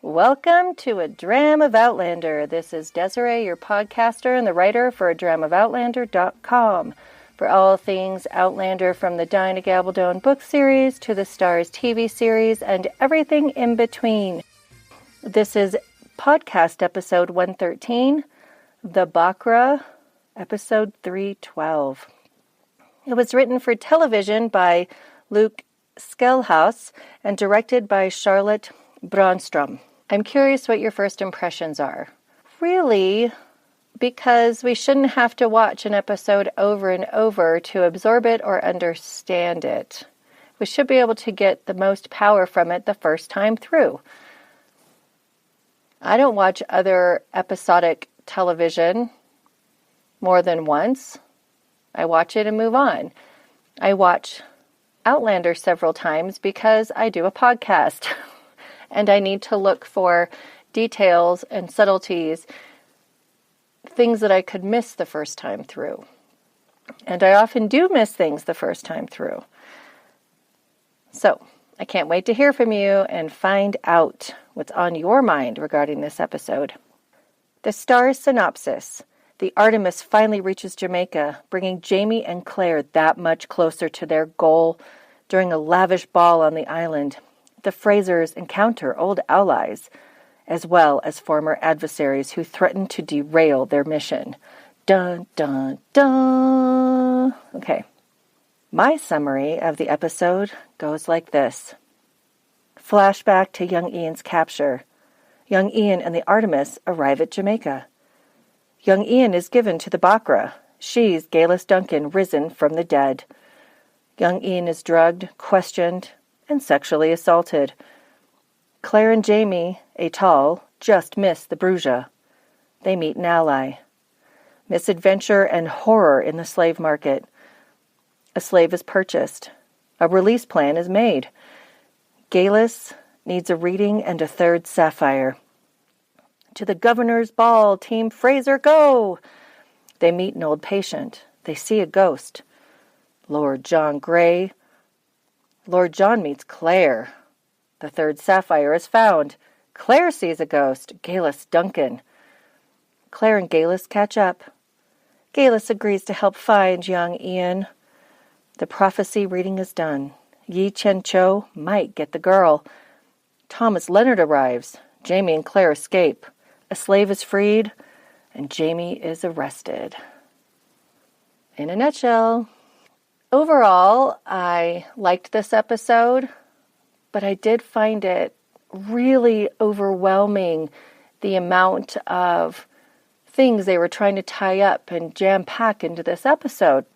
Welcome to A Dram of Outlander. This is Desiree, your podcaster and the writer for adramofOutlander.com. For all things Outlander, from the Dinah Gabaldon book series to the Starz TV series and everything in between. This is podcast episode 113, The Bakra, episode 312. It was written for television by Luke Schelhaas and directed by Charlotte Brändström. I'm curious what your first impressions are. Really, because we shouldn't have to watch an episode over and over to absorb it or understand it. We should be able to get the most power from it the first time through. I don't watch other episodic television more than once. I watch it and move on. I watch Outlander several times because I do a podcast. And I need to look for details and subtleties, things that I could miss the first time through. And I often do miss things the first time through. So, I can't wait to hear from you and find out what's on your mind regarding this episode. The Starz Synopsis. The Artemis finally reaches Jamaica, bringing Jamie and Claire that much closer to their goal during a lavish ball on the island. The Frasers encounter old allies, as well as former adversaries who threaten to derail their mission. Dun, dun, dun. Okay. My summary of the episode goes like this. Flashback to young Ian's capture. Young Ian and the Artemis arrive at Jamaica. Young Ian is given to the Bakra. She's Geillis Duncan, risen from the dead. Young Ian is drugged, questioned, and sexually assaulted. Claire and Jamie, Etal, just miss the Bruja. They meet an ally. Misadventure and horror in the slave market. A slave is purchased. A release plan is made. Geillis needs a reading and a third sapphire. To the governor's ball, Team Fraser, go! They meet an old patient. They see a ghost. Lord John Grey. Lord John meets Claire. The third sapphire is found. Claire sees a ghost, Geillis Duncan. Claire and Geillis catch up. Geillis agrees to help find young Ian. The prophecy reading is done. Tien Cho might get the girl. Thomas Leonard arrives. Jamie and Claire escape. A slave is freed, and Jamie is arrested. In a nutshell. Overall, I liked this episode, but I did find it really overwhelming, the amount of things they were trying to tie up and jam-pack into this episode.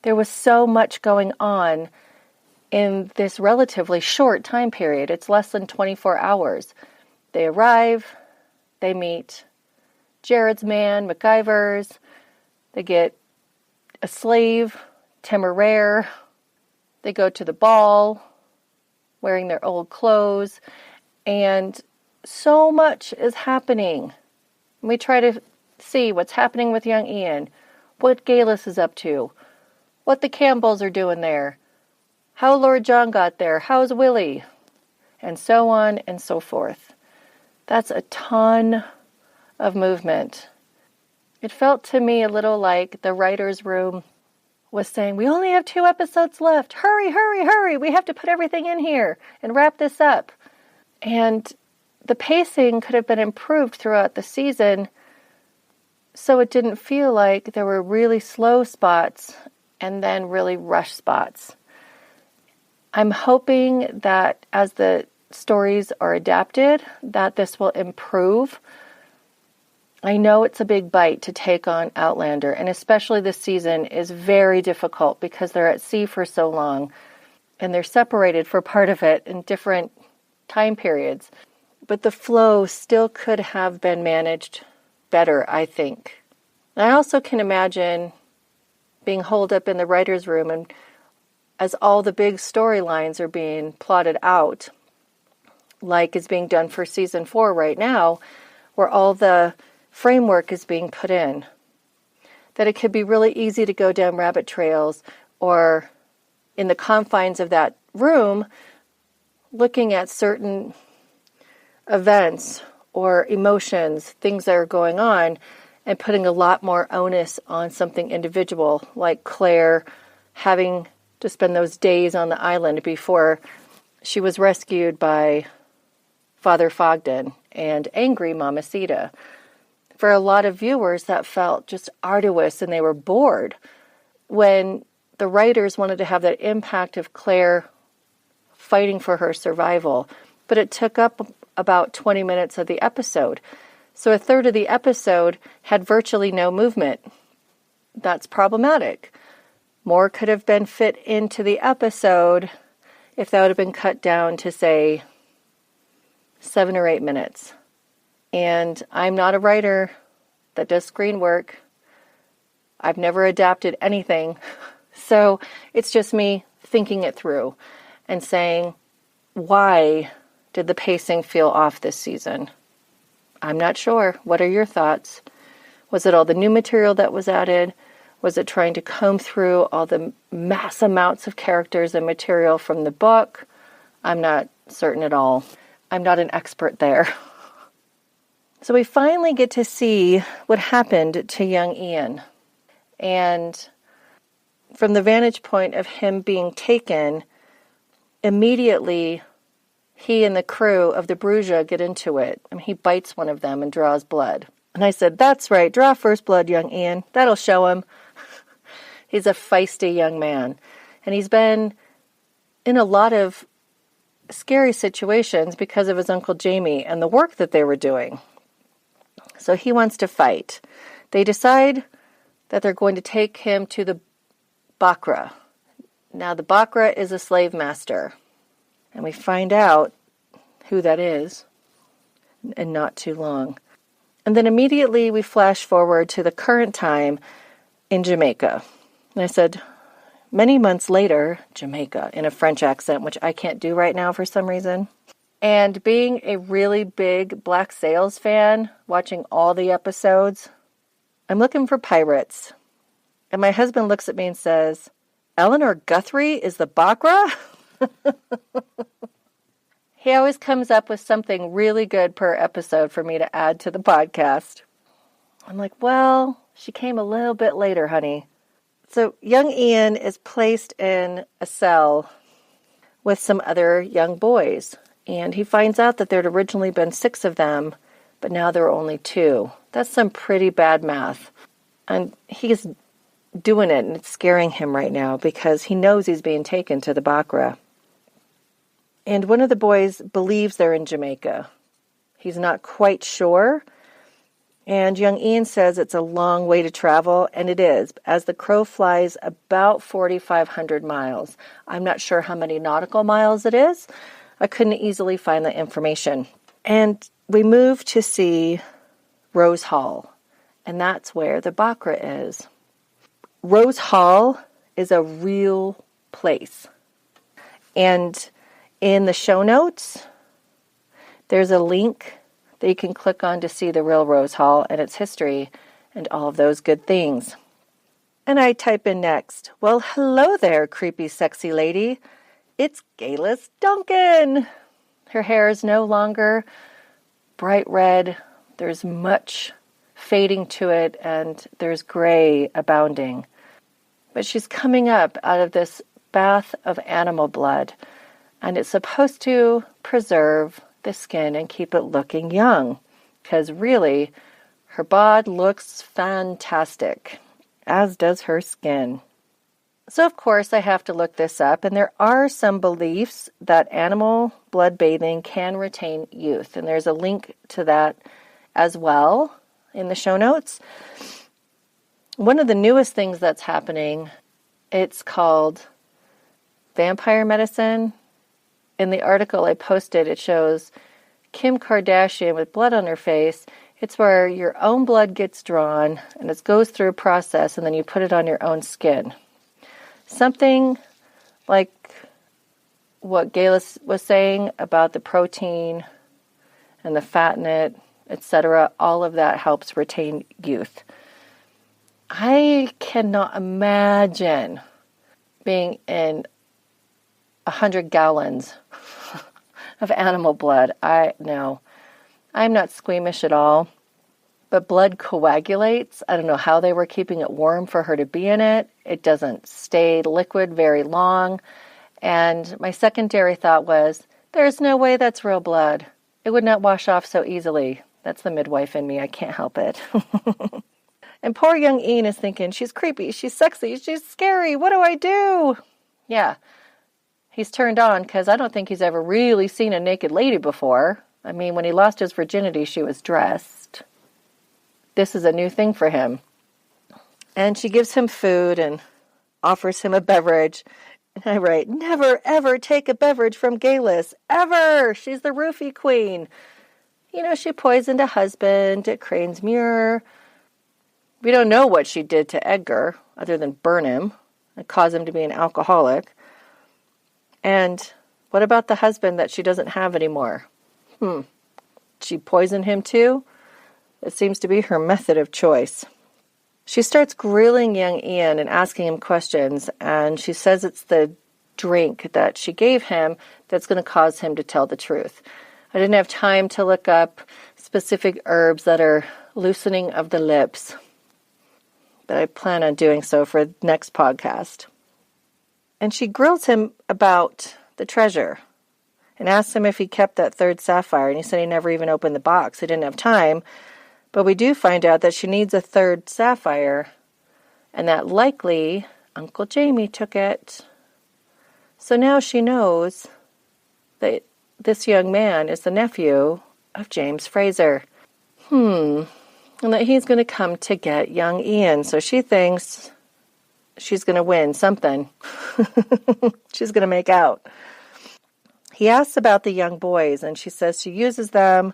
There was so much going on in this relatively short time period. It's less than 24 hours. They arrive, they meet Jared's man, MacGyver's, they get a slave, temeraire. They go to the ball wearing their old clothes, and so much is happening. We try to see what's happening with young Ian, what Geillis is up to, what the Campbells are doing there, how Lord John got there, how's Willie, and so on and so forth. That's a ton of movement. It felt to me a little like the writer's room was saying, we only have 2 episodes left. Hurry, hurry, hurry. We have to put everything in here and wrap this up. And the pacing could have been improved throughout the season so it didn't feel like there were really slow spots and then really rush spots. I'm hoping that as the stories are adapted, that this will improve. I know it's a big bite to take on Outlander, and especially this season is very difficult because they're at sea for so long, and they're separated for part of it in different time periods. But the flow still could have been managed better, I think. And I also can imagine being holed up in the writer's room, and as all the big storylines are being plotted out, like is being done for season 4 right now, where all the framework is being put in, that it could be really easy to go down rabbit trails or in the confines of that room looking at certain events or emotions, things that are going on, and putting a lot more onus on something individual, like Claire having to spend those days on the island before she was rescued by Father Fogden and angry Mamacita. For a lot of viewers, that felt just arduous and they were bored when the writers wanted to have that impact of Claire fighting for her survival. But it took up about 20 minutes of the episode. So a third of the episode had virtually no movement. That's problematic. More could have been fit into the episode if that would have been cut down to, say, 7 or 8 minutes. And I'm not a writer that does screen work. I've never adapted anything. So it's just me thinking it through and saying, why did the pacing feel off this season? I'm not sure. What are your thoughts? Was it all the new material that was added? Was it trying to comb through all the mass amounts of characters and material from the book? I'm not certain at all. I'm not an expert there. So we finally get to see what happened to young Ian. And from the vantage point of him being taken, immediately he and the crew of the Bruja get into it. I mean, he bites one of them and draws blood. And I said, that's right, draw first blood, young Ian. That'll show him. He's a feisty young man. And he's been in a lot of scary situations because of his Uncle Jamie and the work that they were doing. So he wants to fight. They decide that they're going to take him to the Bakra. Now, the Bakra is a slave master. And we find out who that is in not too long. And then immediately we flash forward to the current time in Jamaica. And I said, many months later, Jamaica, in a French accent, which I can't do right now for some reason. And being a really big Black Sails fan, watching all the episodes, I'm looking for pirates. And my husband looks at me and says, Eleanor Guthrie is the Bakra? He always comes up with something really good per episode for me to add to the podcast. I'm like, well, she came a little bit later, honey. So young Ian is placed in a cell with some other young boys. And he finds out that there had originally been 6 of them, but now there are only 2. That's some pretty bad math. And he's doing it, and it's scaring him right now because he knows he's being taken to the Bakra. And one of the boys believes they're in Jamaica. He's not quite sure. And young Ian says it's a long way to travel, and it is. As the crow flies, about 4,500 miles. I'm not sure how many nautical miles it is. I couldn't easily find the information. And we move to see Rose Hall, and that's where the Bakra is. Rose Hall is a real place. And in the show notes, there's a link that you can click on to see the real Rose Hall and its history and all of those good things. And I type in next, well, hello there, creepy, sexy lady. It's Geillis Duncan. Her hair is no longer bright red. There's much fading to it, and there's gray abounding. But she's coming up out of this bath of animal blood, and it's supposed to preserve the skin and keep it looking young, because really, her bod looks fantastic, as does her skin. So, of course, I have to look this up, and there are some beliefs that animal blood bathing can retain youth, and there's a link to that as well in the show notes. One of the newest things that's happening, it's called vampire medicine. In the article I posted, it shows Kim Kardashian with blood on her face. It's where your own blood gets drawn, and it goes through a process, and then you put it on your own skin. Something like what Geillis was saying about the protein and the fat in it, etc., all of that helps retain youth. I cannot imagine being in 100 gallons of animal blood. No. I'm not squeamish at all, but blood coagulates. I don't know how they were keeping it warm for her to be in it. It doesn't stay liquid very long. And my secondary thought was, there's no way that's real blood. It would not wash off so easily. That's the midwife in me. I can't help it. And poor young Ian is thinking, she's creepy, she's sexy, she's scary. What do I do? Yeah, he's turned on because I don't think he's ever really seen a naked lady before. I mean, when he lost his virginity, she was dressed. This is a new thing for him. And she gives him food and offers him a beverage. And I write, never, ever take a beverage from Geillis. Ever! She's the roofie queen. You know, she poisoned a husband at Crane's Muir. We don't know what she did to Edgar, other than burn him and cause him to be an alcoholic. And what about the husband that she doesn't have anymore? She poisoned him too? It seems to be her method of choice. She starts grilling young Ian and asking him questions, and she says it's the drink that she gave him that's going to cause him to tell the truth. I didn't have time to look up specific herbs that are loosening of the lips, but I plan on doing so for the next podcast. And she grills him about the treasure and asks him if he kept that third sapphire, and he said he never even opened the box. He didn't have time. But we do find out that she needs a third sapphire, and that likely Uncle Jamie took it. So now she knows that this young man is the nephew of James Fraser. And that he's going to come to get young Ian. So she thinks she's going to win something. She's going to make out. He asks about the young boys, and she says she uses them,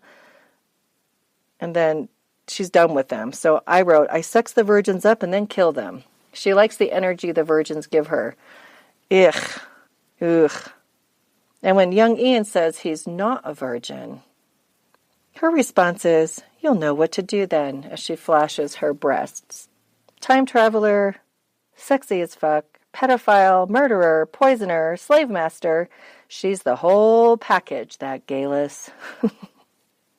and then she's done with them. So I wrote, I sex the virgins up and then kill them. She likes the energy the virgins give her. Ugh. And when young Ian says he's not a virgin, her response is, you'll know what to do then, as she flashes her breasts. Time traveler, sexy as fuck, pedophile, murderer, poisoner, slave master. She's the whole package, that Geillis.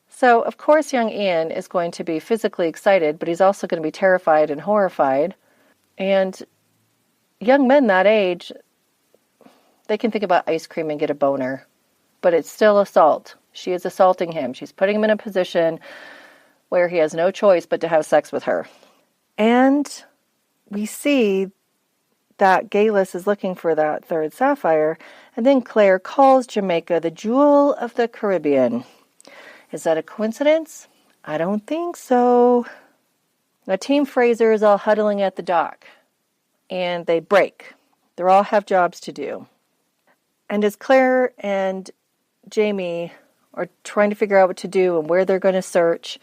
So, of course, young Ian is going to be physically excited, but he's also going to be terrified and horrified. And young men that age, they can think about ice cream and get a boner. But it's still assault. She is assaulting him. She's putting him in a position where he has no choice but to have sex with her. And we see that Geillis is looking for that third sapphire. And then Claire calls Jamaica the jewel of the Caribbean. Is that a coincidence? I don't think so. Now, Team Fraser is all huddling at the dock, and they break. They all have jobs to do. And as Claire and Jamie are trying to figure out what to do and where they're going to search,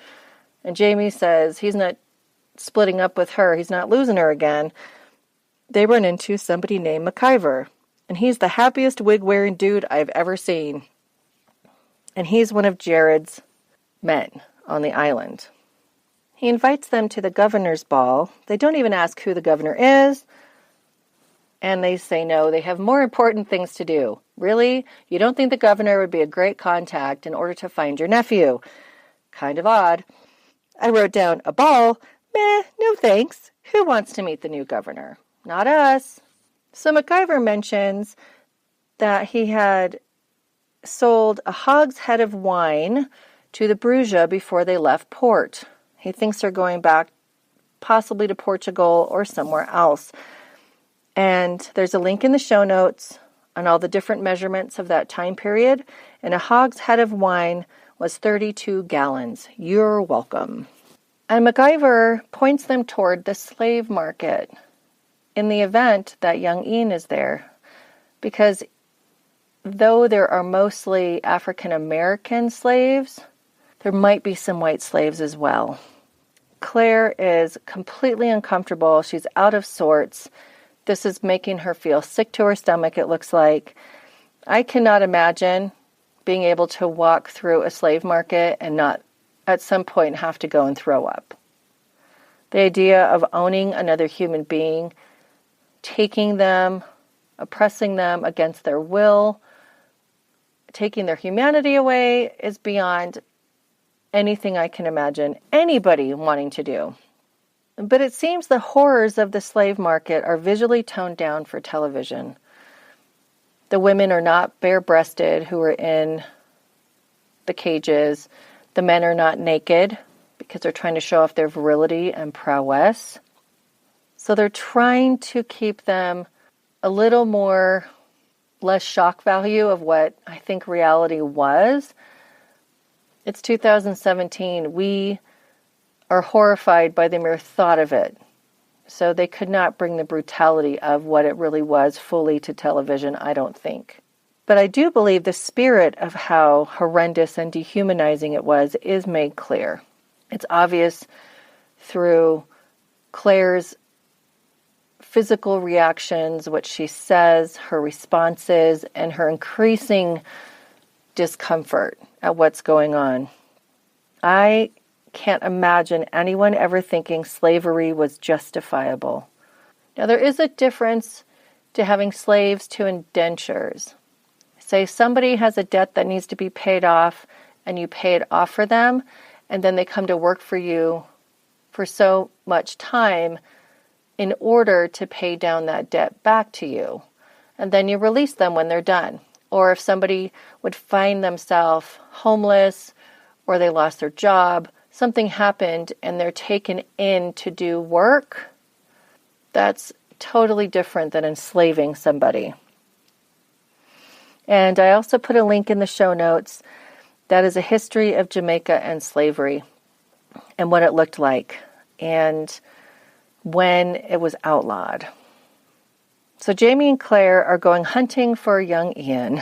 and Jamie says he's not splitting up with her, he's not losing her again, they run into somebody named McIver, and he's the happiest wig-wearing dude I've ever seen. And he's one of Jared's men on the island. He invites them to the governor's ball. They don't even ask who the governor is. And they say no, they have more important things to do. Really? You don't think the governor would be a great contact in order to find your nephew? Kind of odd. I wrote down, a ball? Meh, no thanks. Who wants to meet the new governor? Not us. So McIver mentions that he had sold a hogshead of wine to the Bruja before they left port. He thinks they're going back possibly to Portugal or somewhere else. And there's a link in the show notes on all the different measurements of that time period. And a hogshead of wine was 32 gallons. You're welcome. And McIver points them toward the slave market in the event that young Ian is there. Because though there are mostly African-American slaves, there might be some white slaves as well. Claire is completely uncomfortable. She's out of sorts. This is making her feel sick to her stomach, it looks like. I cannot imagine being able to walk through a slave market and not at some point have to go and throw up. The idea of owning another human being, taking them, oppressing them against their will, taking their humanity away is beyond anything I can imagine anybody wanting to do. But it seems the horrors of the slave market are visually toned down for television. The women are not bare-breasted who are in the cages. The men are not naked because they're trying to show off their virility and prowess. So they're trying to keep them a little more, less shock value of what I think reality was. It's 2017. We are horrified by the mere thought of it. So they could not bring the brutality of what it really was fully to television, I don't think. But I do believe the spirit of how horrendous and dehumanizing it was is made clear. It's obvious through Claire's physical reactions, what she says, her responses, and her increasing discomfort at what's going on. I can't imagine anyone ever thinking slavery was justifiable. Now, there is a difference to having slaves to indentures. Say somebody has a debt that needs to be paid off, and you pay it off for them, and then they come to work for you for so much time in order to pay down that debt back to you. And then you release them when they're done. Or if somebody would find themselves homeless, or they lost their job, something happened and they're taken in to do work, that's totally different than enslaving somebody. And I also put a link in the show notes that is a history of Jamaica and slavery and what it looked like and when it was outlawed. So Jamie and Claire are going hunting for young Ian.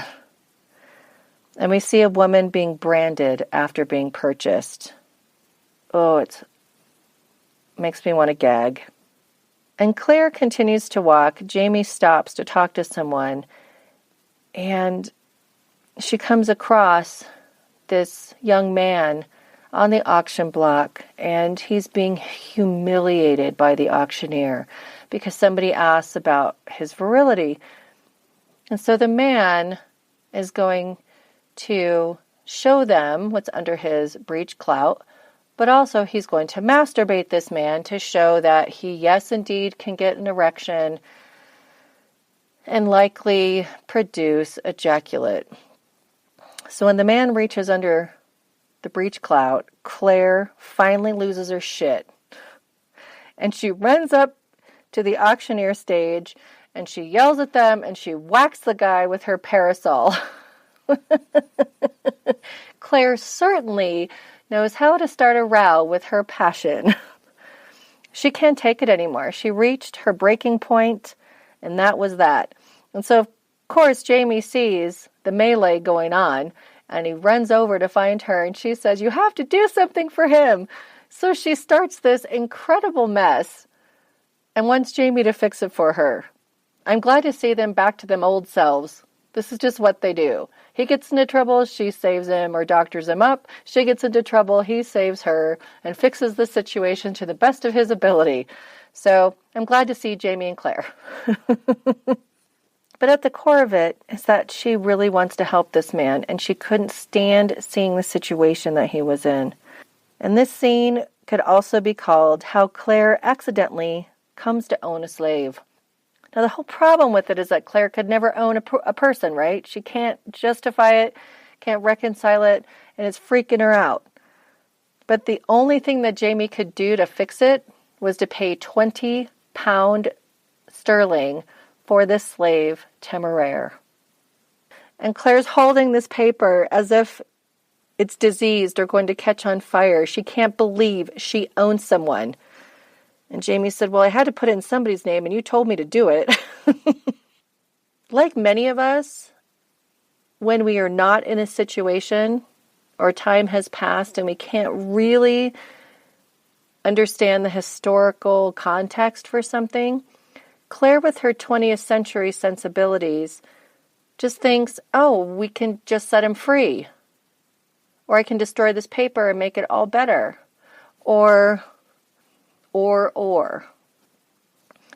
And we see a woman being branded after being purchased. Oh, it makes me want to gag. And Claire continues to walk. Jamie stops to talk to someone. And she comes across this young man on the auction block. And he's being humiliated by the auctioneer because somebody asks about his virility. And so the man is going to show them what's under his breech clout, but also he's going to masturbate this man to show that he, yes, indeed, can get an erection and likely produce ejaculate. So when the man reaches under the breech clout, Claire finally loses her shit. And she runs up to the auctioneer stage and she yells at them and she whacks the guy with her parasol. Claire certainly knows how to start a row with her passion. She can't take it anymore. She reached her breaking point, and that was that. And so, of course, Jamie sees the melee going on, and he runs over to find her, and she says, "You have to do something for him." So she starts this incredible mess and wants Jamie to fix it for her. I'm glad to see them back to them old selves. This is just what they do. He gets into trouble, she saves him or doctors him up. She gets into trouble, he saves her and fixes the situation to the best of his ability. So I'm glad to see Jamie and Claire. But at the core of it is that she really wants to help this man, and she couldn't stand seeing the situation that he was in. And this scene could also be called How Claire Accidentally Comes to Own a Slave. Now, the whole problem with it is that Claire could never own a person, right? She can't justify it, can't reconcile it, and it's freaking her out. But the only thing that Jamie could do to fix it was to pay £20 sterling for this slave, Temeraire. And Claire's holding this paper as if it's diseased or going to catch on fire. She can't believe she owns someone. And Jamie said, "Well, I had to put it in somebody's name, and you told me to do it." Like many of us, when we are not in a situation or time has passed and we can't really understand the historical context for something, Claire, with her 20th century sensibilities, just thinks, oh, we can just set him free. Or I can destroy this paper and make it all better. Or.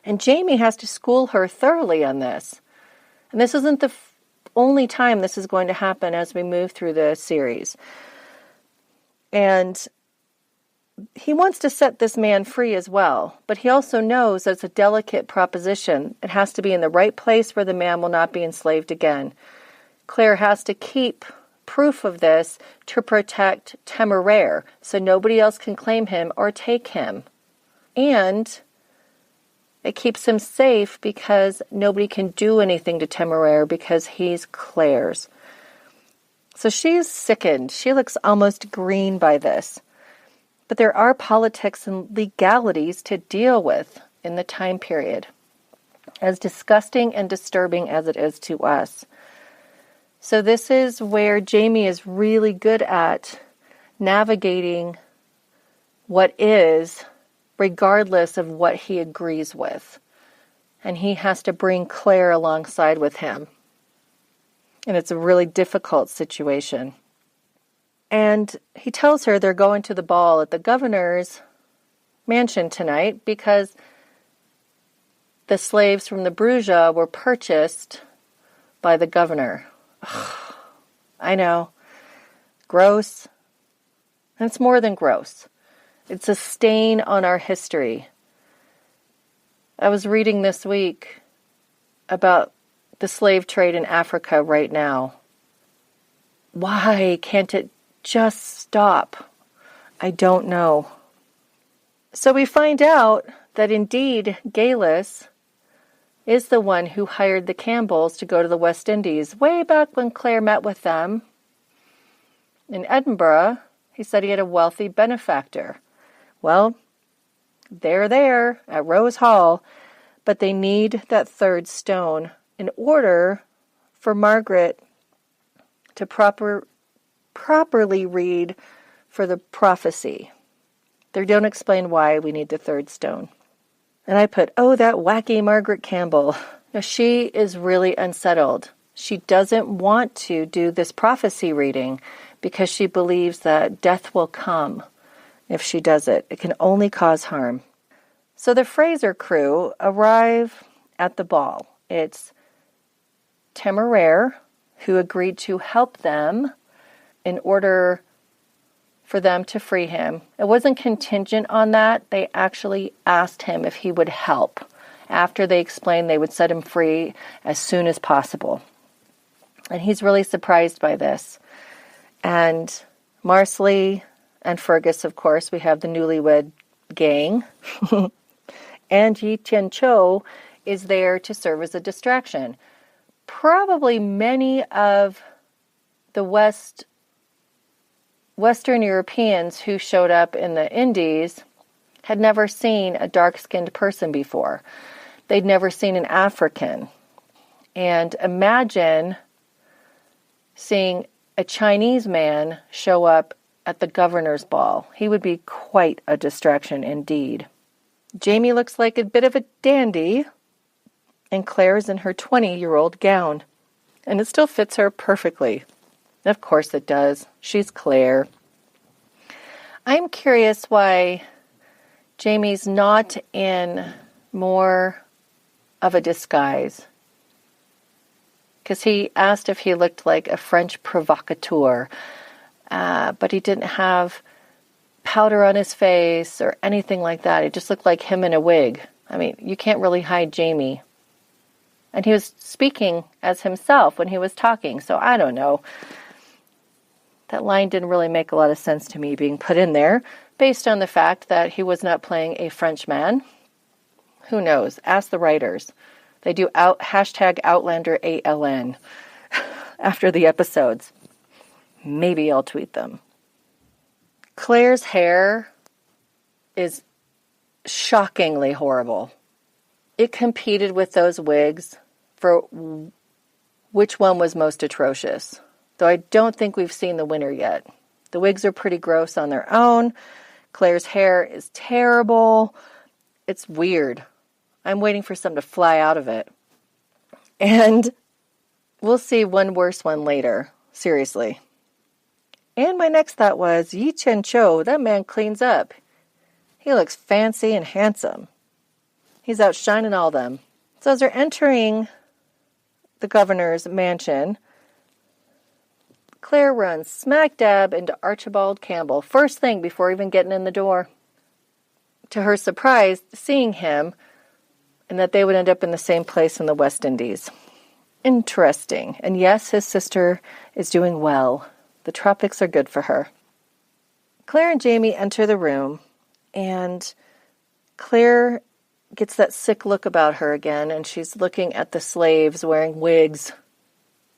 And Jamie has to school her thoroughly on this. And this isn't the only time this is going to happen as we move through the series. And he wants to set this man free as well, but he also knows that it's a delicate proposition. It has to be in the right place where the man will not be enslaved again. Claire has to keep proof of this to protect Temeraire, so nobody else can claim him or take him. And it keeps him safe because nobody can do anything to Temeraire because he's Claire's. So she's sickened. She looks almost green by this. But there are politics and legalities to deal with in the time period, as disgusting and disturbing as it is to us. So this is where Jamie is really good at navigating what is, regardless of what he agrees with. And he has to bring Claire alongside with him. And it's a really difficult situation. And he tells her they're going to the ball at the governor's mansion tonight because the slaves from the Bruja were purchased by the governor. I know. Gross. And it's more than gross. It's a stain on our history. I was reading this week about the slave trade in Africa right now. Why can't it just stop? I don't know. So we find out that indeed Geillis is the one who hired the Campbells to go to the West Indies way back when Claire met with them. In Edinburgh, he said he had a wealthy benefactor. Well, they're there at Rose Hall, but they need that third stone in order for Margaret to properly read for the prophecy. They don't explain why we need the third stone. And I put, oh, that wacky Margaret Campbell. Now, she is really unsettled. She doesn't want to do this prophecy reading because she believes that death will come if she does it. It can only cause harm. So the Fraser crew arrive at the ball. It's Temeraire, who agreed to help them in order for them to free him. It wasn't contingent on that. They actually asked him if he would help. After they explained they would set him free as soon as possible. And he's really surprised by this. And Marsley and Fergus, of course, we have the newlywed gang. And Tien Cho is there to serve as a distraction. Probably many of the Western Europeans who showed up in the Indies had never seen a dark-skinned person before. They'd never seen an African. And imagine seeing a Chinese man show up at the governor's ball. He would be quite a distraction indeed. Jamie looks like a bit of a dandy, and Claire's in her 20-year-old gown. And it still fits her perfectly. Of course it does. She's Claire. I'm curious why Jamie's not in more of a disguise. Because he asked if he looked like a French provocateur, but he didn't have powder on his face or anything like that. It just looked like him in a wig. I mean, you can't really hide Jamie. And he was speaking as himself when he was talking, so I don't know. That line didn't really make a lot of sense to me being put in there, based on the fact that he was not playing a Frenchman. Who knows? Ask the writers. They do hashtag Outlander ALN after the episodes. Maybe I'll tweet them. Claire's hair is shockingly horrible. It competed with those wigs for which one was most atrocious. Though I don't think we've seen the winner yet. The wigs are pretty gross on their own. Claire's hair is terrible. It's weird. I'm waiting for some to fly out of it. And we'll see one worse one later. Seriously. And my next thought was, Tien Cho, that man cleans up. He looks fancy and handsome. He's outshining all them. So as they're entering the governor's mansion, Claire runs smack dab into Archibald Campbell, first thing before even getting in the door. To her surprise, seeing him, and that they would end up in the same place in the West Indies. Interesting. And yes, his sister is doing well. The tropics are good for her. Claire and Jamie enter the room, and Claire gets that sick look about her again, and she's looking at the slaves wearing wigs,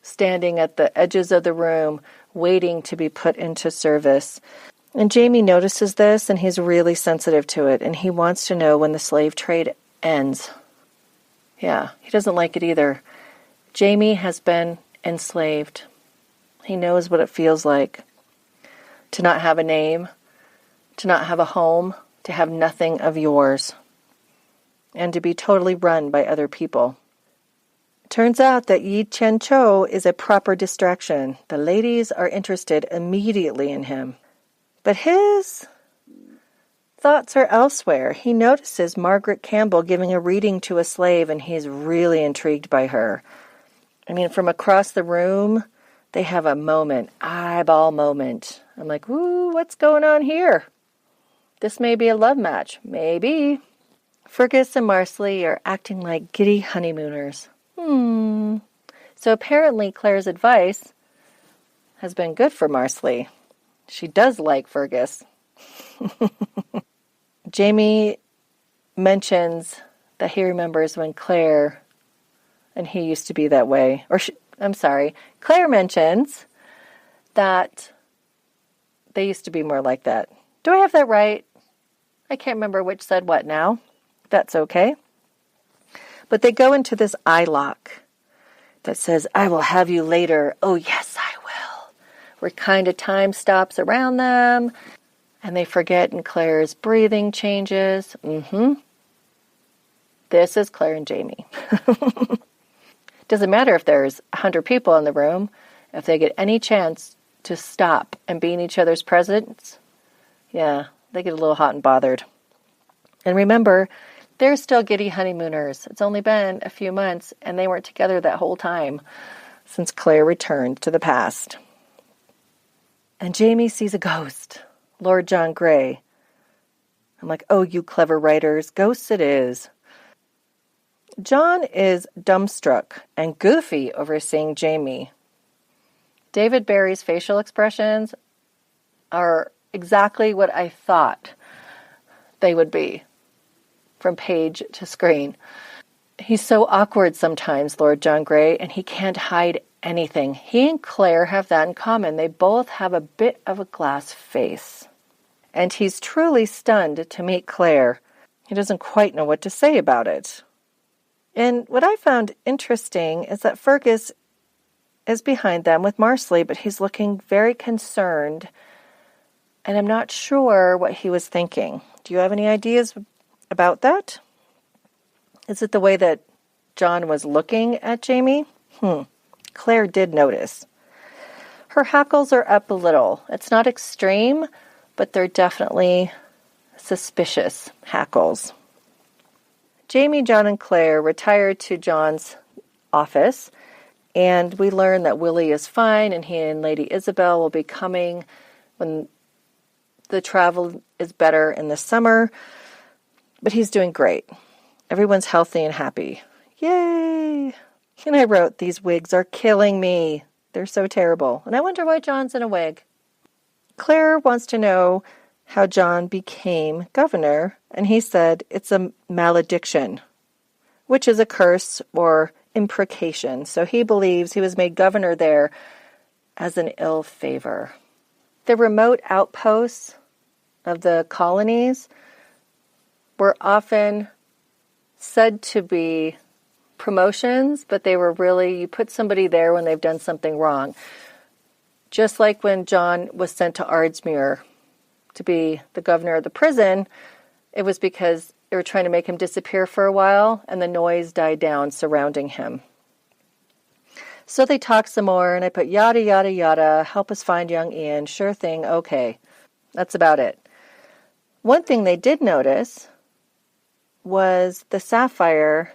standing at the edges of the room, waiting to be put into service. And Jamie notices this, and he's really sensitive to it, and he wants to know when the slave trade ends. Yeah, he doesn't like it either. Jamie has been enslaved. He knows what it feels like to not have a name, to not have a home, to have nothing of yours, and to be totally run by other people. It turns out that Tien Cho is a proper distraction. The ladies are interested immediately in him. But his thoughts are elsewhere. He notices Margaret Campbell giving a reading to a slave, and he's really intrigued by her. I mean, from across the room, they have a moment, eyeball moment. I'm like, ooh, what's going on here? This may be a love match. Maybe. Fergus and Marsley are acting like giddy honeymooners. So apparently Claire's advice has been good for Marsley. She does like Fergus. Jamie mentions that he remembers when Claire and he used to be that way. Claire mentions that they used to be more like that. Do I have that right? I can't remember which said what now. That's okay. But they go into this eye lock that says, I will have you later. Oh, yes, I will. Where kind of time stops around them, and they forget, and Claire's breathing changes. This is Claire and Jamie. Doesn't matter if there's 100 people in the room. If they get any chance to stop and be in each other's presence, yeah, they get a little hot and bothered. And remember, they're still giddy honeymooners. It's only been a few months, and they weren't together that whole time since Claire returned to the past. And Jamie sees a ghost, Lord John Grey. I'm like, oh, you clever writers, ghosts it is. John is dumbstruck and goofy over seeing Jamie. David Barry's facial expressions are exactly what I thought they would be from page to screen. He's so awkward sometimes, Lord John Grey, and he can't hide anything. He and Claire have that in common. They both have a bit of a glass face. And he's truly stunned to meet Claire. He doesn't quite know what to say about it. And what I found interesting is that Fergus is behind them with Marsley, but he's looking very concerned. And I'm not sure what he was thinking. Do you have any ideas about that? Is it the way that John was looking at Jamie? Claire did notice. Her hackles are up a little. It's not extreme, but they're definitely suspicious hackles. Jamie, John, and Claire retired to John's office, and we learn that Willie is fine, and he and Lady Isabel will be coming when the travel is better in the summer, but he's doing great. Everyone's healthy and happy. Yay! And I wrote, these wigs are killing me. They're so terrible. And I wonder why John's in a wig. Claire wants to know how John became governor, and he said it's a malediction, which is a curse or imprecation. So he believes he was made governor there as an ill favor. The remote outposts of the colonies were often said to be promotions, but they were really, you put somebody there when they've done something wrong. Just like when John was sent to Ardsmuir to be the governor of the prison, it was because they were trying to make him disappear for a while, and the noise died down surrounding him. So they talked some more, and I put yada, yada, yada, help us find young Ian, sure thing, okay. That's about it. One thing they did notice was the sapphire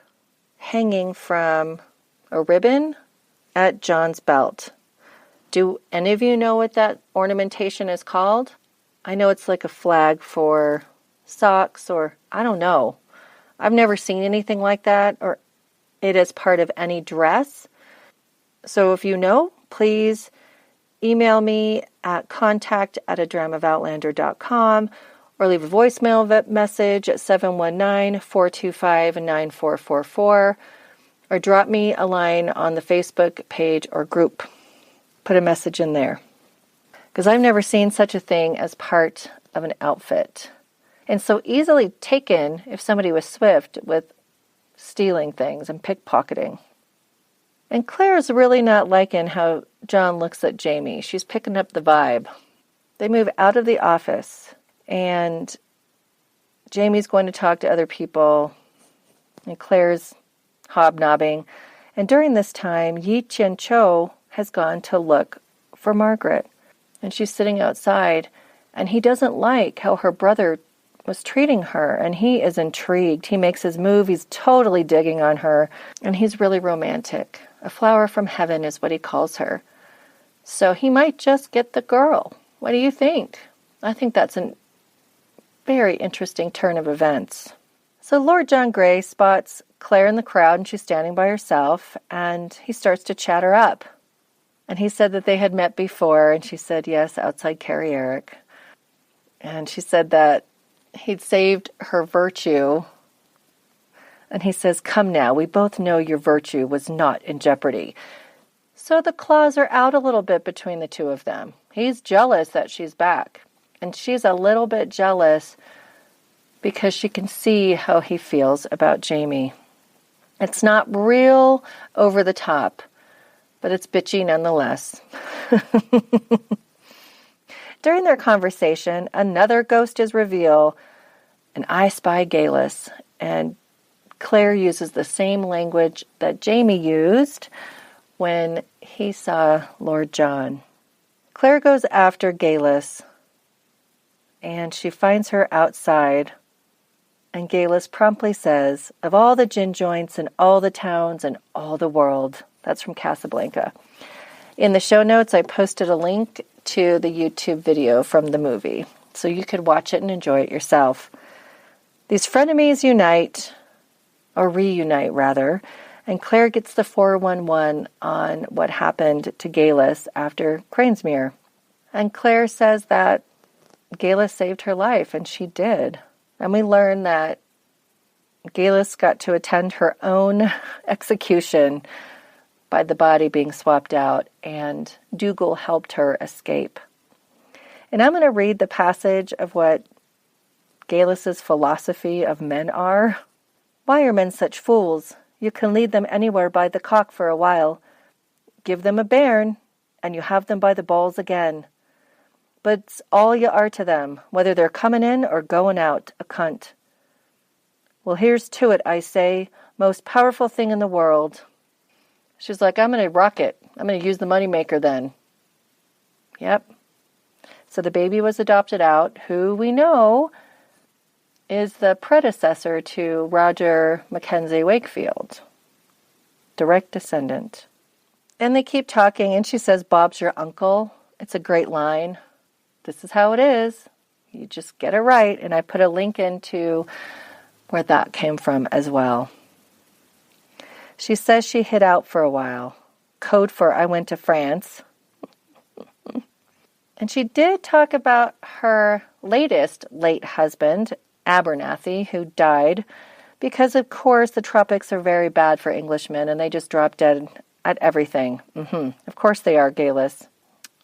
hanging from a ribbon at John's belt. Do any of you know what that ornamentation is called? I know it's like a flag for socks, or I don't know. I've never seen anything like that, or it is part of any dress. So if you know, please email me at contact@adramavoutlander.com or leave a voicemail message at 719-425-9444 or drop me a line on the Facebook page or group. Put a message in there. Because I've never seen such a thing as part of an outfit. And so easily taken if somebody was swift with stealing things and pickpocketing. And Claire's really not liking how John looks at Jamie. She's picking up the vibe. They move out of the office, and Jamie's going to talk to other people, and Claire's hobnobbing. And during this time, Tien Cho has gone to look for Margaret. And she's sitting outside, and he doesn't like how her brother was treating her, and he is intrigued. He makes his move. He's totally digging on her, and he's really romantic. A flower from heaven is what he calls her. So he might just get the girl. What do you think? I think that's a very interesting turn of events. So Lord John Grey spots Claire in the crowd, and she's standing by herself, and he starts to chat her up. And he said that they had met before, and she said, yes, outside Carrie Eric. And she said that he'd saved her virtue. And he says, come now, we both know your virtue was not in jeopardy. So the claws are out a little bit between the two of them. He's jealous that she's back. And she's a little bit jealous because she can see how he feels about Jamie. It's not real over the top, but it's bitchy nonetheless. During their conversation, another ghost is revealed, and I spy Geillis, and Claire uses the same language that Jamie used when he saw Lord John. Claire goes after Geillis, and she finds her outside, and Geillis promptly says, of all the gin joints and all the towns and all the world. That's from Casablanca. In the show notes, I posted a link to the YouTube video from the movie, so you could watch it and enjoy it yourself. These frenemies unite, or reunite rather, and Claire gets the 411 on what happened to Geillis after Cranesmere. And Claire says that Geillis saved her life, and she did. And we learn that Geillis got to attend her own execution by the body being swapped out, and Dougal helped her escape. And I'm going to read the passage of what Geillis' philosophy of men are. Why are men such fools? You can lead them anywhere by the cock for a while. Give them a bairn, and you have them by the balls again. But it's all you are to them, whether they're coming in or going out, a cunt. Well, here's to it, I say, most powerful thing in the world. She's like, I'm going to rock it. I'm going to use the moneymaker then. Yep. So the baby was adopted out, who we know is the predecessor to Roger Mackenzie Wakefield. Direct descendant. And they keep talking, and she says, Bob's your uncle. It's a great line. This is how it is. You just get it right. And I put a link into where that came from as well. She says she hid out for a while. Code for I went to France. And she did talk about her late husband, Abernathy, who died because, of course, the tropics are very bad for Englishmen, and they just drop dead at everything. Of course they are, Geillis.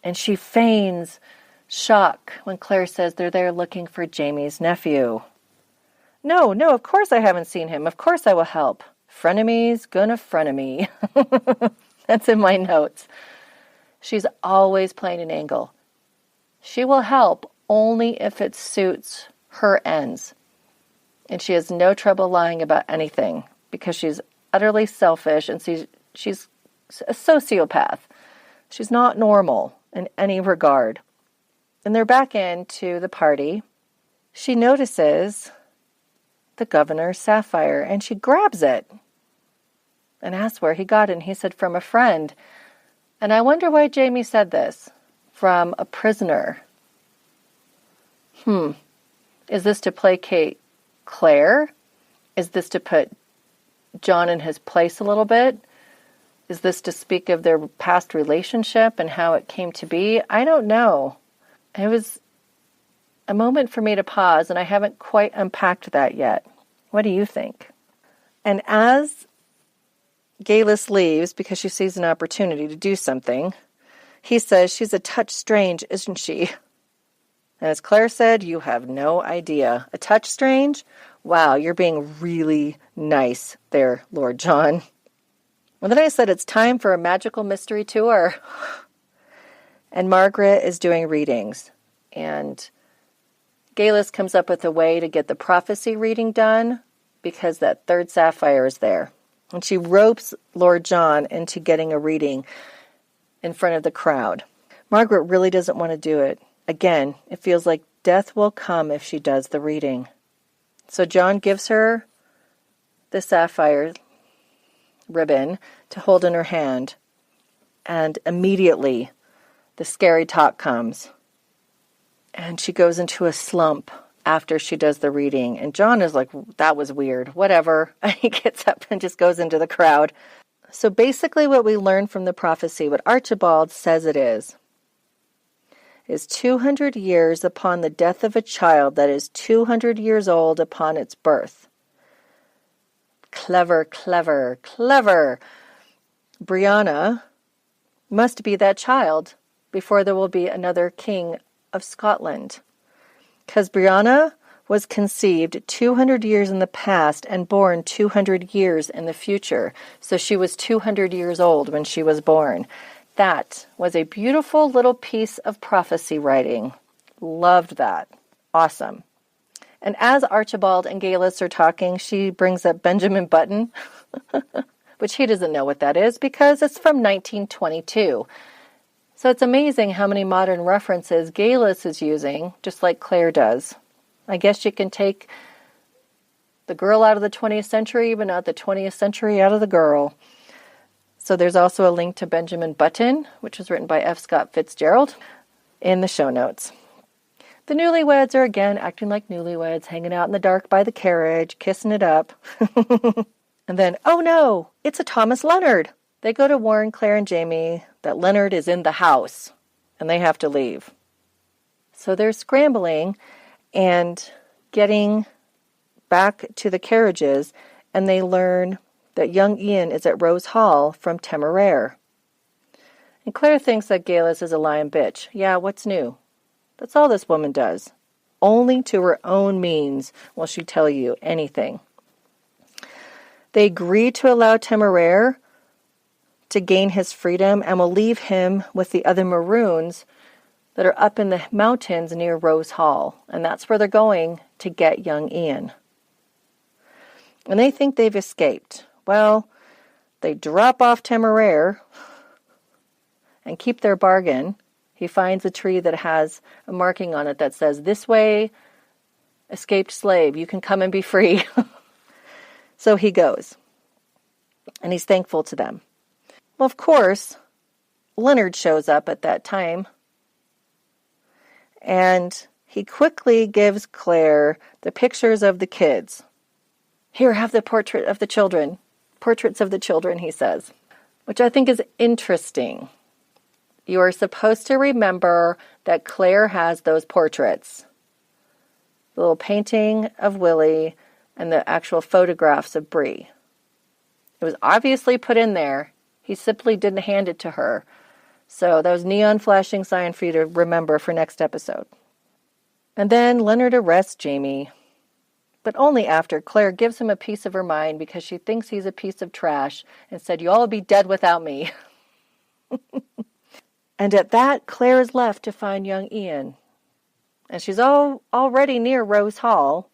And she feigns shock when Claire says they're there looking for Jamie's nephew. No, of course I haven't seen him. Of course I will help. Frenemies gonna frenemy. That's in my notes. She's always playing an angle. She will help only if it suits her ends. And she has no trouble lying about anything because she's utterly selfish and she's a sociopath. She's not normal in any regard. And they're back into the party. She notices the governor's sapphire and she grabs it and asks where he got it. And he said, from a friend. And I wonder why Jamie said this. From a prisoner. Is this to placate Claire? Is this to put John in his place a little bit? Is this to speak of their past relationship and how it came to be? I don't know. It was a moment for me to pause, and I haven't quite unpacked that yet. What do you think? And as Geillis leaves, because she sees an opportunity to do something, he says, she's a touch strange, isn't she? And as Claire said, you have no idea. A touch strange? Wow, you're being really nice there, Lord John. Well, then I said it's time for a magical mystery tour. And Margaret is doing readings. And Geillis comes up with a way to get the prophecy reading done because that third sapphire is there. And she ropes Lord John into getting a reading in front of the crowd. Margaret really doesn't want to do it. Again, it feels like death will come if she does the reading. So John gives her the sapphire ribbon to hold in her hand. And immediately the scary talk comes. And she goes into a slump after she does the reading. And John is like, that was weird. Whatever. And he gets up and just goes into the crowd. So basically what we learn from the prophecy, what Archibald says it is 200 years upon the death of a child that is 200 years old upon its birth. Clever, clever, clever. Brianna must be that child before there will be another king of Scotland. Because Brianna was conceived 200 years in the past and born 200 years in the future. So she was 200 years old when she was born. That was a beautiful little piece of prophecy writing. Loved that. Awesome. And as Archibald and Geillis are talking, she brings up Benjamin Button, which he doesn't know what that is because it's from 1922. So it's amazing how many modern references Geillis is using, just like Claire does. I guess you can take the girl out of the 20th century, but not the 20th century out of the girl. So there's also a link to Benjamin Button, which was written by F. Scott Fitzgerald, in the show notes. The newlyweds are again acting like newlyweds, hanging out in the dark by the carriage, kissing it up. And then, oh no, it's a Thomas Leonard. They go to warn Claire and Jamie that Leonard is in the house, and they have to leave. So they're scrambling and getting back to the carriages, and they learn that young Ian is at Rose Hall from Temeraire. And Claire thinks that Geillis is a lying bitch. Yeah, what's new? That's all this woman does. Only to her own means will she tell you anything. They agree to allow Temeraire to gain his freedom and will leave him with the other Maroons that are up in the mountains near Rose Hall. And that's where they're going to get young Ian. And they think they've escaped. Well, they drop off Temeraire and keep their bargain. He finds a tree that has a marking on it that says, "This way, escaped slave, you can come and be free." So he goes. And he's thankful to them. Well, of course, Leonard shows up at that time. And he quickly gives Claire the pictures of the kids. Here, have the portrait of the children. Portraits of the children, he says. Which I think is interesting. You are supposed to remember that Claire has those portraits. The little painting of Willie and the actual photographs of Bree. It was obviously put in there. He simply didn't hand it to her. So that was neon flashing sign for you to remember for next episode. And then Leonard arrests Jamie. But only after Claire gives him a piece of her mind because she thinks he's a piece of trash and said, "You all will be dead without me." And at that, Claire is left to find young Ian. And she's already near Rose Hall.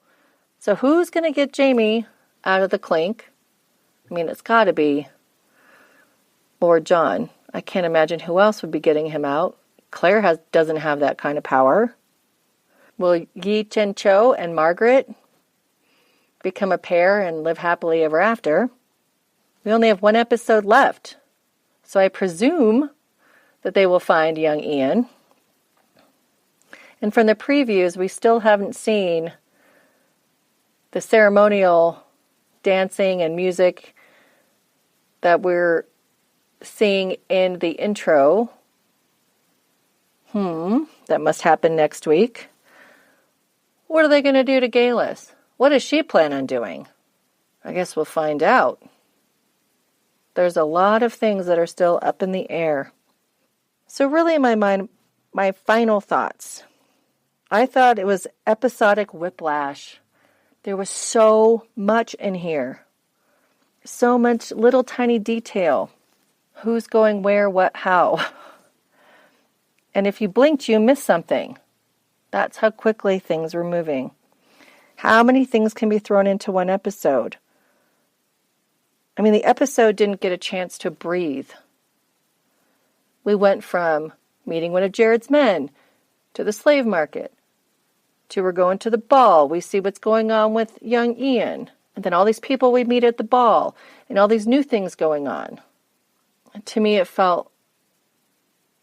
So who's going to get Jamie out of the clink? I mean, it's got to be Lord John. I can't imagine who else would be getting him out. Claire doesn't have that kind of power. Will Tien Cho and Margaret become a pair and live happily ever after? We only have one episode left. So I presume that they will find young Ian. And from the previews, we still haven't seen the ceremonial dancing and music that we're seeing in the intro. That must happen next week. What are they going to do to Geillis? What does she plan on doing? I guess we'll find out. There's a lot of things that are still up in the air. So really in my mind, my final thoughts. I thought it was episodic whiplash. There was so much in here. So much little tiny detail. Who's going where, what, how. And if you blinked, you missed something. That's how quickly things were moving. How many things can be thrown into one episode? I mean, the episode didn't get a chance to breathe. We went from meeting one of Jared's men to the slave market to we're going to the ball. We see what's going on with young Ian. And then all these people we meet at the ball and all these new things going on. And to me, it felt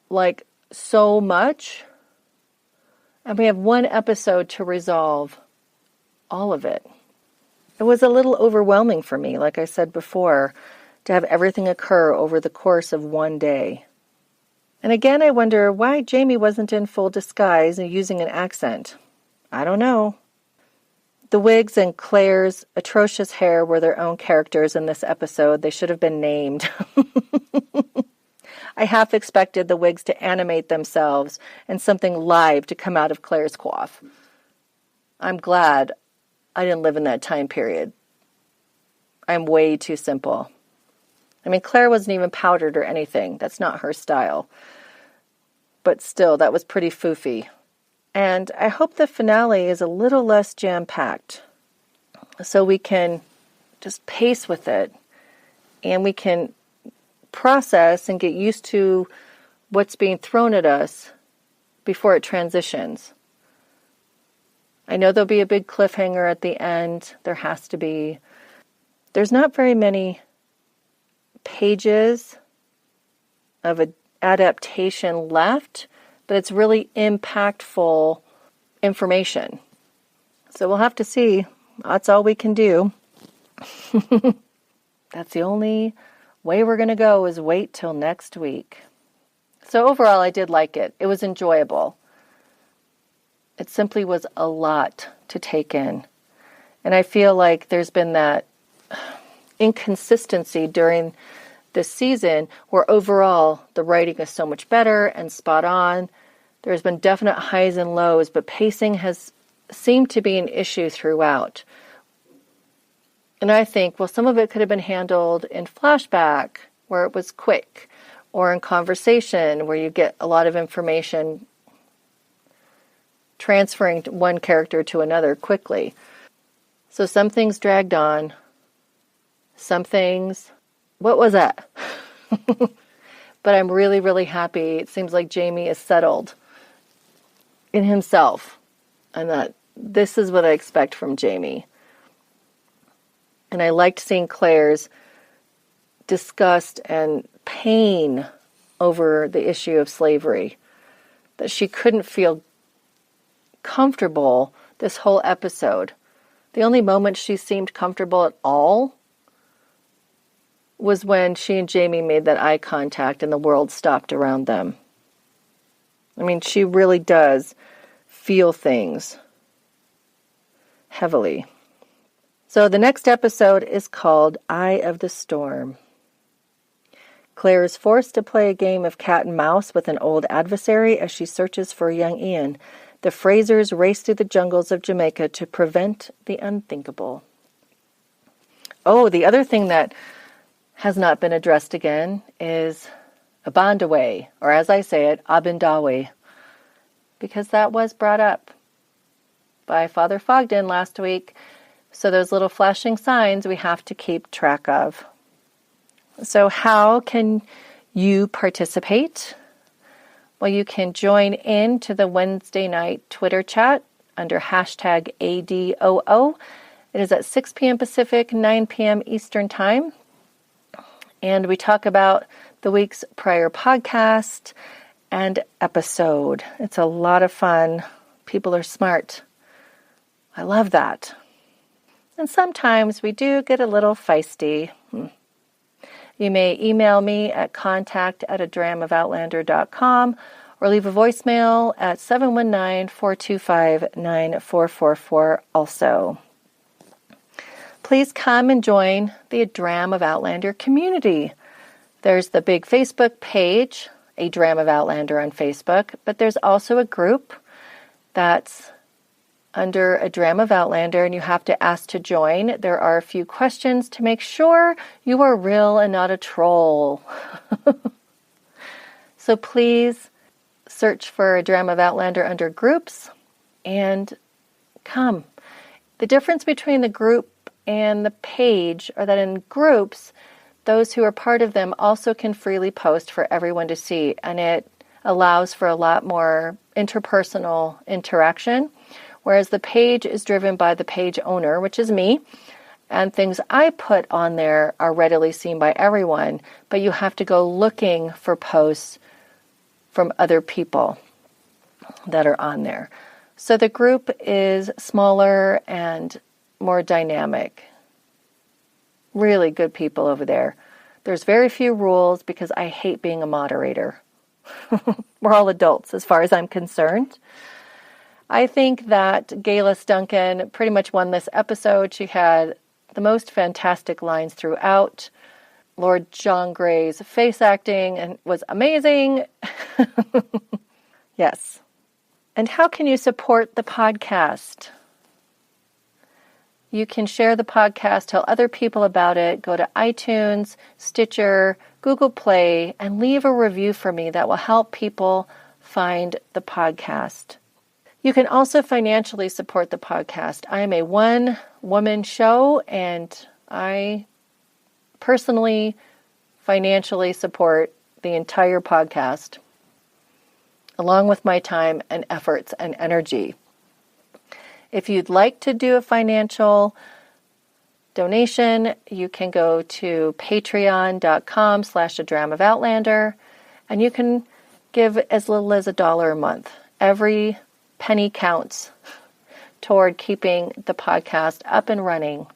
like so much. And we have one episode to resolve all of it. It was a little overwhelming for me, like I said before, to have everything occur over the course of one day. And again, I wonder why Jamie wasn't in full disguise and using an accent. I don't know. The wigs and Claire's atrocious hair were their own characters in this episode. They should have been named. I half expected the wigs to animate themselves and something live to come out of Claire's coif. I'm glad I didn't live in that time period. I'm way too simple. I mean, Claire wasn't even powdered or anything. That's not her style. But still, that was pretty foofy. And I hope the finale is a little less jam-packed so we can just pace with it and we can process and get used to what's being thrown at us before it transitions. I know there'll be a big cliffhanger at the end. There has to be. There's not very many pages of an adaptation left, but it's really impactful information. So we'll have to see. That's all we can do. That's the only way we're going to go is wait till next week. So overall, I did like it. It was enjoyable. It simply was a lot to take in. And I feel like there's been that inconsistency during this season where overall the writing is so much better and spot on. There's been definite highs and lows, but pacing has seemed to be an issue throughout. And I think, well, some of it could have been handled in Flashback, where it was quick, or in Conversation, where you get a lot of information transferring one character to another quickly. So some things dragged on. Some things, what was that? But I'm really, really happy. It seems like Jamie is settled in himself, and that this is what I expect from Jamie. And I liked seeing Claire's disgust and pain over the issue of slavery, that she couldn't feel comfortable this whole episode. The only moment she seemed comfortable at all was when she and Jamie made that eye contact and the world stopped around them. I mean, she really does feel things heavily. So the next episode is called Eye of the Storm. Claire is forced to play a game of cat and mouse with an old adversary as she searches for young Ian. The Frasers race through the jungles of Jamaica to prevent the unthinkable. Oh, the other thing that has not been addressed again is Abandaway, or as I say it, Abindawe, because that was brought up by Father Fogden last week. So those little flashing signs we have to keep track of. So how can you participate? Well, you can join in to the Wednesday night Twitter chat under hashtag ADOO. It is at 6 p.m. Pacific, 9 p.m. Eastern Time. And we talk about the week's prior podcast and episode. It's a lot of fun. People are smart. I love that. And sometimes we do get a little feisty. You may email me at contact@adramaofoutlander.com or leave a voicemail at 719-425-9444 also. Please come and join the A Dram of Outlander community. There's the big Facebook page, A Dram of Outlander on Facebook, but there's also a group that's under A Dram of Outlander, and you have to ask to join. There are a few questions to make sure you are real and not a troll. So please search for A Dram of Outlander under groups and come. The difference between the group and the page are that in groups, those who are part of them also can freely post for everyone to see, and it allows for a lot more interpersonal interaction, whereas the page is driven by the page owner, which is me, and things I put on there are readily seen by everyone, but you have to go looking for posts from other people that are on there. So the group is smaller and more dynamic. Really good people over there. There's very few rules because I hate being a moderator. We're all adults as far as I'm concerned. I think that Geillis Duncan pretty much won this episode. She had the most fantastic lines throughout. Lord John Grey's face acting was amazing. Yes. And how can you support the podcast? You can share the podcast, tell other people about it, go to iTunes, Stitcher, Google Play, and leave a review for me that will help people find the podcast. You can also financially support the podcast. I am a one-woman show, and I personally financially support the entire podcast, along with my time and efforts and energy. If you'd like to do a financial donation, you can go to patreon.com/adramaofoutlander, and you can give as little as $1 a month. Every penny counts toward keeping the podcast up and running.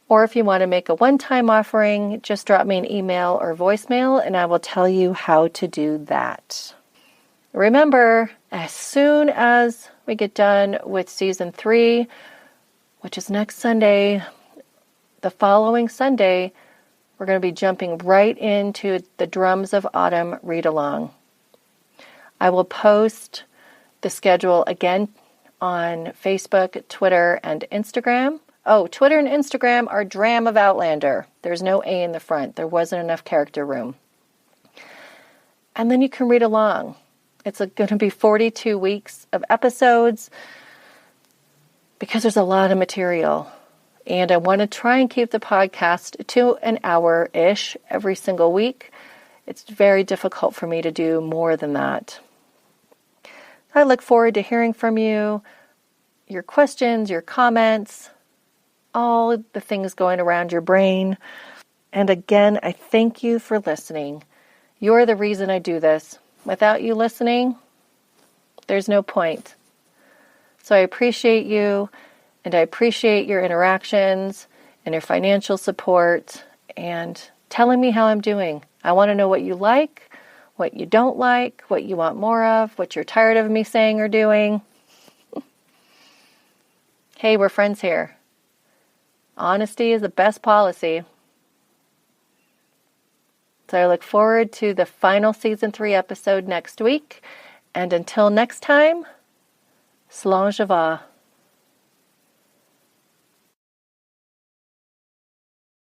Or if you want to make a one-time offering, just drop me an email or voicemail, and I will tell you how to do that. Remember, as soon as we get done with Season 3, which is next Sunday, the following Sunday, we're going to be jumping right into the Drums of Autumn read-along. I will post the schedule again on Facebook, Twitter, and Instagram. Oh, Twitter and Instagram are Dram of Outlander. There's no A in the front. There wasn't enough character room. And then you can read along. It's going to be 42 weeks of episodes because there's a lot of material. And I want to try and keep the podcast to an hour-ish every single week. It's very difficult for me to do more than that. I look forward to hearing from you, your questions, your comments, all the things going around your brain. And again, I thank you for listening. You're the reason I do this. Without you listening, there's no point. So I appreciate you, and I appreciate your interactions and your financial support and telling me how I'm doing. I want to know what you like, what you don't like, what you want more of, what you're tired of me saying or doing. Hey, we're friends here. Honesty is the best policy. So I look forward to the final Season 3 episode next week. And until next time, Slán je va.